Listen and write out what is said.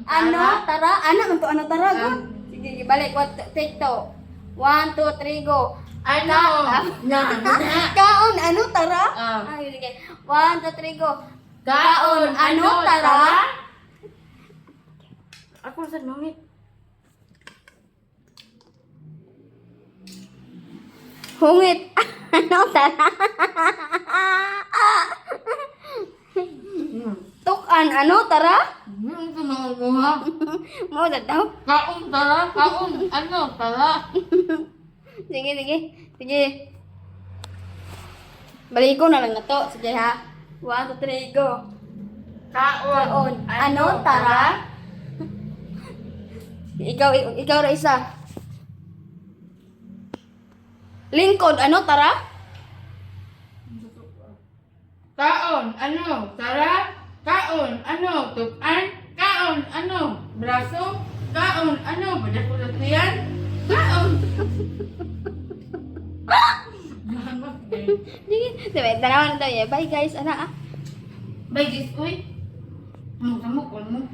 Ano? Tara? Ano? Ano tara? Go. Sige, balik. Take two. 1, 2, 3, go. Ano? Na. Kaon, ano tara? Ah. Sige. 1, 2, 3, go. Kaon. Ano tara? Ako sa nungit. Hungit. Ano tara? Tukan, ano tara? Ito na ako ha. Mo daw. Kaon tara. Kaon. Ano tara? Sige, sige. Sige. Balik ko na lang na to. Sige ha. 1, 2, 3, go. Kaon. Ano tara? Ikaw ra isa. Lingkod, ano tara? Kaon. Ano tara? Kaon. Ano tukan? Kaon. Ano braso? Kaon. Ano badak-badak yan? Kaon. Sige. Sige, tanawan na tayo. Bye guys. Ana ah. Bye, guys. Uy. Ang kamok mo.